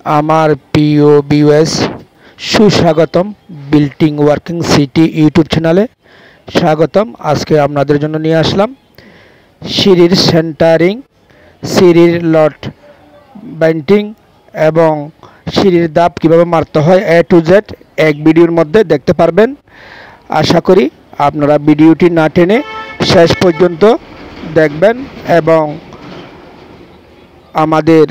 আমার প্রিয় ভিউয়ার্স, সুস্বাগতম বিল্ডিং ওয়ার্কিং সিটি ইউটিউব চ্যানেলে স্বাগতম। আজকে আপনাদের জন্য নিয়ে আসলাম সিঁড়ির সেন্টারিং, সিঁড়ির লট বাইন্ডিং এবং সিঁড়ির দাব কীভাবে মারতে হয় A to Z এক ভিডিওর মধ্যে দেখতে পারবেন। আশা করি আপনারা ভিডিওটি না টেনে শেষ পর্যন্ত দেখবেন এবং আমাদের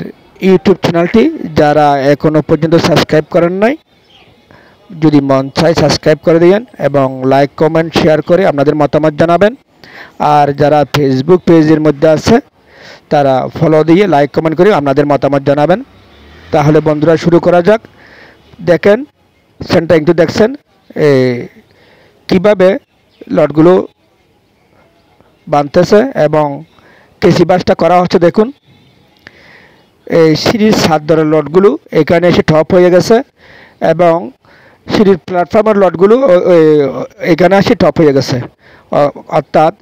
ইউটিউব চ্যানেলটি যারা এখনও পর্যন্ত সাবস্ক্রাইব করেন নাই, যদি মন চায় সাবস্ক্রাইব করে দিবেন এবং লাইক কমেন্ট শেয়ার করে আপনাদের মতামত জানাবেন। আর যারা ফেসবুক পেজের মধ্যে আছে তারা ফলো দিয়ে লাইক কমেন্ট করে আপনাদের মতামত জানাবেন। তাহলে বন্ধুরা শুরু করা যাক। দেখেন সেন্টারিংটি দেখছেন কিভাবে লটগুলো বাঁধতেছে এবং কেসি বাসটা করা হচ্ছে। দেখুন এই সিঁড়ির ছাদ ধরার লটগুলো এখানে এসে টপ হয়ে গেছে এবং সিঁড়ির প্ল্যাটফর্মের লটগুলো এখানে এসে টপ হয়ে গেছে। অর্থাৎ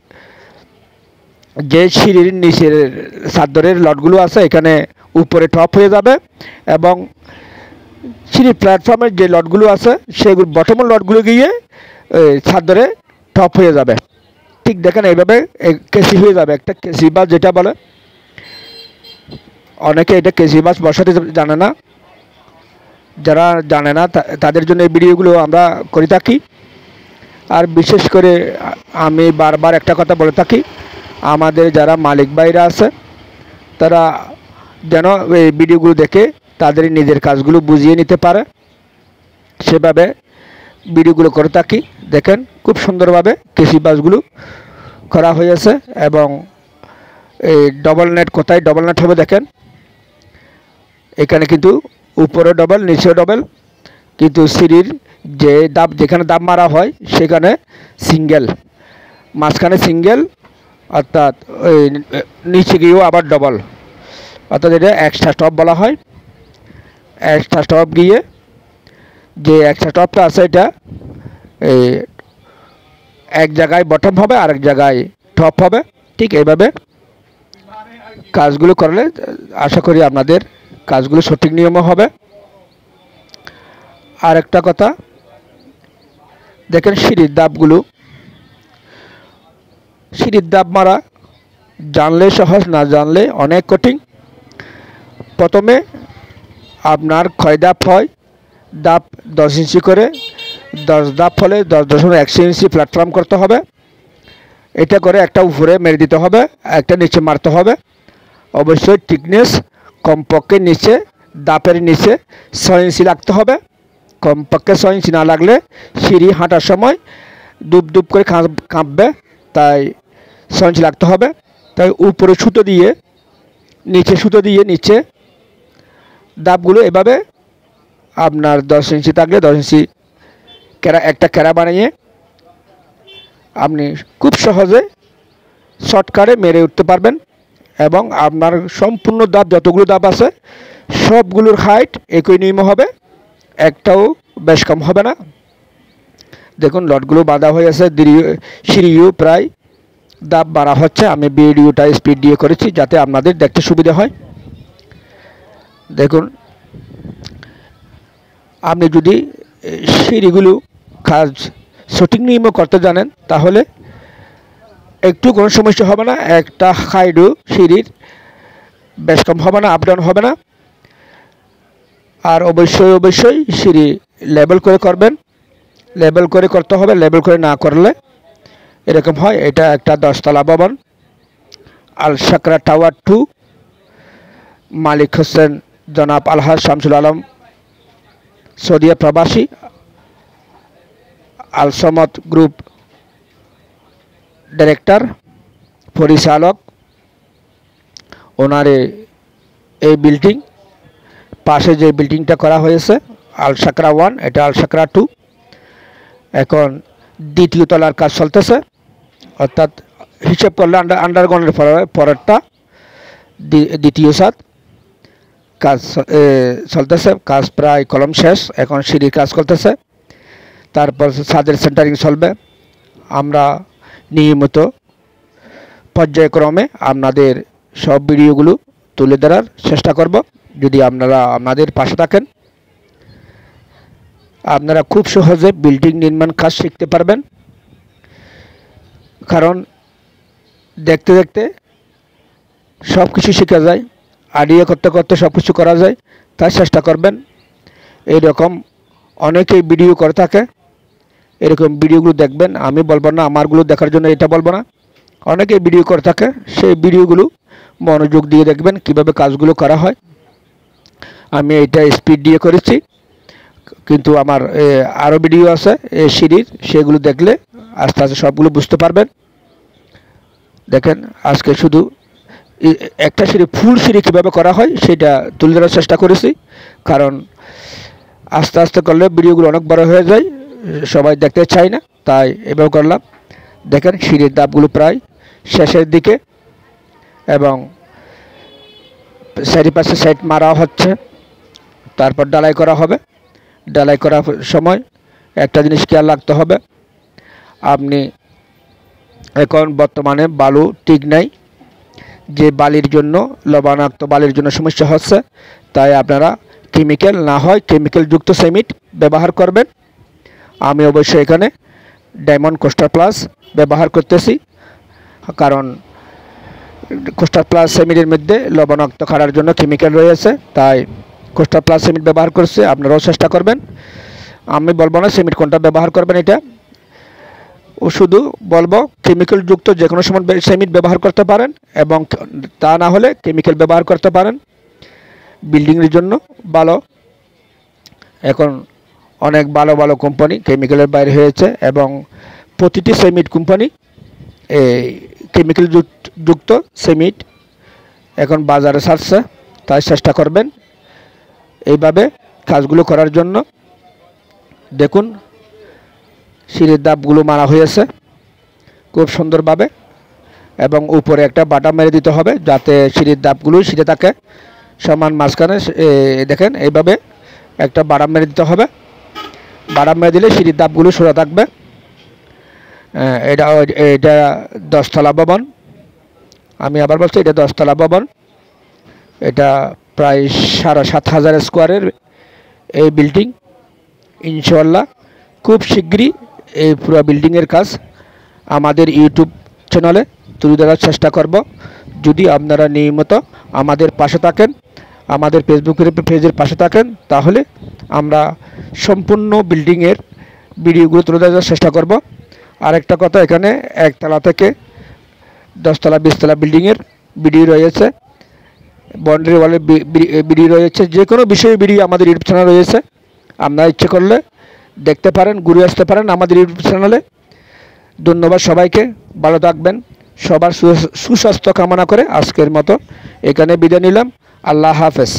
যে সিঁড়ির নিচের ছাদরের লটগুলো আছে এখানে উপরে টপ হয়ে যাবে এবং সিঁড়ির প্ল্যাটফর্মের যে লটগুলো আছে সেগুলো বটমের লটগুলো গিয়ে ছাদরে টপ হয়ে যাবে। ঠিক দেখেন এইভাবে কেসি হয়ে যাবে, একটা কেসি বাস যেটা বলে। অনেকে এটা কেসি বাস বসাতে জানে না, যারা জানে না তাদের জন্য এই ভিডিওগুলো আমরা করে থাকি। আর বিশেষ করে আমি বারবার একটা কথা বলে থাকি, আমাদের যারা মালিক ভাইরা আছে তারা যেন এই ভিডিওগুলো দেখে তাদের নিজের কাজগুলো বুঝিয়ে নিতে পারে, সেভাবে ভিডিওগুলো করে থাকি। দেখেন খুব সুন্দরভাবে কেসি বাসগুলো করা হয়েছে এবং এই ডবল নেট, কোথায় ডবল নেট হবে দেখেন, এখানে কিন্তু উপরে ডবল নিচেও ডবল, কিন্তু সিঁড়ির যে দাব যেখানে দাব মারা হয় সেখানে সিঙ্গেল, মাঝখানে সিঙ্গেল, অর্থাৎ ওই নিচে গিয়েও আবার ডবল, অর্থাৎ এটা এক্সট্রা টপ বলা হয়। এক্সট্রা টপ গিয়ে যে এক্সট্রা টপটা আছে এটা এক জায়গায় বটম হবে আর এক জায়গায় টপ হবে। ঠিক এইভাবে কাজগুলো করলে আশা করি আপনাদের কাজগুলো সঠিক নিয়মে হবে। আর একটা কথা দেখেন, সিঁড়ির দাবগুলো, সিঁড়ির দাব মারা জানলে সহজ, না জানলে অনেক কঠিন। প্রথমে আপনার ক্ষয় দাব হয়, দাব 10 ইঞ্চি করে, 10 দাব হলে 10.1 ইঞ্চি প্ল্যাটফর্ম করতে হবে। এটা করে একটা উপরে মেরে দিতে হবে, একটা নিচে মারতে হবে। অবশ্যই থিকনেস কমপক্ষে নিচে দাপের নিচে 6 ইঞ্চি লাগতে হবে। কমপক্ষে 6 ইঞ্চি না লাগলে সিঁড়ি হাঁটার সময় ডুব ডুব করে কাঁপবে, তাই 6 ইঞ্চি লাগতে হবে। তাই উপরে সুতো দিয়ে নিচে সুতো দিয়ে নিচে দাবগুলো এভাবে আপনার 10 ইঞ্চি থাকলে 10 ইঞ্চি একটা ক্যারা বানিয়ে আপনি খুব সহজে শর্টকাটে মেরে উঠতে পারবেন এবং আপনার সম্পূর্ণ দাব যতগুলো দাব আছে সবগুলোর হাইট একই নিয়ম হবে, একটাও বেশ কম হবে না। দেখুন লটগুলো বাঁধা হয়ে আছে, সিঁড়িও প্রায় দাব বাড়া হচ্ছে। আমি ভিডিওটা স্পিড দিয়ে করেছি যাতে আপনাদের দেখতে সুবিধা হয়। দেখুন আপনি যদি সিঁড়িগুলো কাজ সঠিক নিয়মে করতে জানেন তাহলে একটু কোনো সমস্যা হবে না, একটা হাইটও সিঁড়ির বেশ কম হবে না, আপ ডাউন হবে না। আর অবশ্যই অবশ্যই সিঁড়ি লেবেল করে করবেন, লেবেল করে করতে হবে। লেবেল করে না করলে এরকম হয়। এটা একটা 10 তলা ভবন, আল সাকরা টাওয়ার 2, মালিক হোসেন জনাব আলহাজ শামসুল আলম, সৌদিয়া প্রবাসী, আল সমত গ্রুপ ডাইরেক্টর পরিচালক। ওনারে এই বিল্ডিং পাশে যে বিল্ডিংটা করা হয়েছে আল সাকরা 1, এটা আল সাকরা 2। এখন দ্বিতীয় তলার কাজ চলতেছে, অর্থাৎ হিসেব করলে আন্ডারগ্রাউন্ডের পরেরটা দ্বিতীয় ছাদ কাজ চলতেছে। কাজ প্রায় কলম শেষ, এখন সিঁড়ির কাজ করতেছে, তারপর ছাদের সেন্টারিং চলবে। আমরা নিয়মিত পর্যায়ক্রমে আপনাদের সব ভিডিওগুলো তুলে ধরার চেষ্টা করব। যদি আপনারা আমাদের পাশে থাকেন, আপনারা খুব সহজে বিল্ডিং নির্মাণ কাজ শিখতে পারবেন। কারণ দেখতে দেখতে সব কিছু শেখা যায়, আইডিয়া করতে করতে সব কিছু করা যায়। তাই চেষ্টা করবেন। এইরকম অনেকেই ভিডিও করে থাকে, এরকম ভিডিওগুলো দেখবেন। আমি বলবো না আমারগুলো দেখার জন্য এটা বলবো না, অনেকেই ভিডিও করে থাকে, সেই ভিডিওগুলো মনোযোগ দিয়ে দেখবেন কিভাবে কাজগুলো করা হয়। আমি এটা স্পিড দিয়ে করেছি, কিন্তু আমার আরও ভিডিও আছে এই সিঁড়ির, সেগুলো দেখলে আস্তে আস্তে সবগুলো বুঝতে পারবেন। দেখেন আজকে শুধু একটা সিঁড়ি, ফুল সিঁড়ি কীভাবে করা হয় সেটা তুলে ধরার চেষ্টা করেছি। কারণ আস্তে আস্তে করলে ভিডিওগুলো অনেক বড় হয়ে যায়, সবাই দেখতে চায় না, তাই এভাবে করলাম। দেখেন সিঁড়ির ধাপগুলো প্রায় শেষের দিকে, এবং চারিপাশে সাইড মারা হচ্ছে, তারপর ডালাই করা হবে। ডালাই করার সময় একটা জিনিস খেয়াল রাখতে হবে, আপনি এখন বর্তমানে বালু ঠিক নাই, যে বালির জন্য, লবণাক্ত বালির জন্য সমস্যা হচ্ছে। তাই আপনারা কেমিক্যাল না হয় কেমিক্যালযুক্ত সিমেন্ট ব্যবহার করবেন। আমি অবশ্যই এখানে ডায়মন্ড কোস্টার প্লাস ব্যবহার করতেছি, কারণ কোস্টার প্লাস সিমেন্টের মধ্যে লবণাক্ত খাড়ার জন্য কেমিক্যাল রয়েছে, তাই কোস্টার প্লাস সিমেন্ট ব্যবহার করছে। আপনারাও চেষ্টা করবেন। আমি বলবো না সিমেন্ট কোনটা ব্যবহার করবেন, এটা ও শুধু বলবো কেমিক্যালযুক্ত যে কোনো সময় সিমেন্ট ব্যবহার করতে পারেন, এবং তা না হলে কেমিক্যাল ব্যবহার করতে পারেন। বিল্ডিংয়ের জন্য ভালো। এখন অনেক ভালো ভালো কোম্পানি কেমিক্যালের বাইরে হয়েছে, এবং প্রতিটি সিমেন্ট কোম্পানি এই কেমিক্যাল যুক্ত সিমেন্ট এখন বাজারে ছাড়ছে। তাই চেষ্টা করবেন এইভাবে কাজগুলো করার জন্য। দেখুন সিঁড়ির ধাপগুলো মারা হয়েছে খুব সুন্দরভাবে, এবং উপরে একটা বাটা মেরে দিতে হবে যাতে সিঁড়ির ধাপগুলো সিঁড়ে থাকে সমান মাঝখানে। দেখেন এইভাবে একটা বাড়াম মেরে দিতে হবে। বাড়াম মেরে দিলে সিঁড়ির ধাপগুলো সোজা থাকবে। এটা 10তলা ভবন। আমি আবার বলছি এটা 10তলা ভবন। এটা প্রায় 7,500 স্কোয়ারের এই বিল্ডিং। ইনশাআল্লাহ খুব শীঘ্রই এই পুরো বিল্ডিংয়ের কাজ আমাদের ইউটিউব চ্যানেলে তুলে ধরার চেষ্টা করব। যদি আপনারা নিয়মিত আমাদের পাশে থাকেন, আমাদের ফেসবুকের পেজের পাশে থাকেন, তাহলে আমরা সম্পূর্ণ বিল্ডিংয়ের ভিডিওগুলো তুলে ধরার চেষ্টা করব। আরেকটা কথা, এখানে 1তলা থেকে 10তলা 20তলা বিল্ডিংয়ের ভিডিও রয়েছে, বাউন্ডারি ওয়ালের ভিডিও রয়েছে, যে কোনো বিষয়ে ভিডিও আমাদের ইউটিউব চ্যানেল রয়েছে। আপনারা ইচ্ছে করলে দেখতে পারেন, ঘুরে আসতে পারেন আমাদের ইউটিউব চ্যানেলে। ধন্যবাদ সবাইকে, ভালো থাকবেন। সবার সুস্বাস্থ্য কামনা করে আজকের মতো এখানে বিদায় নিলাম। আল্লাহ হাফেজ।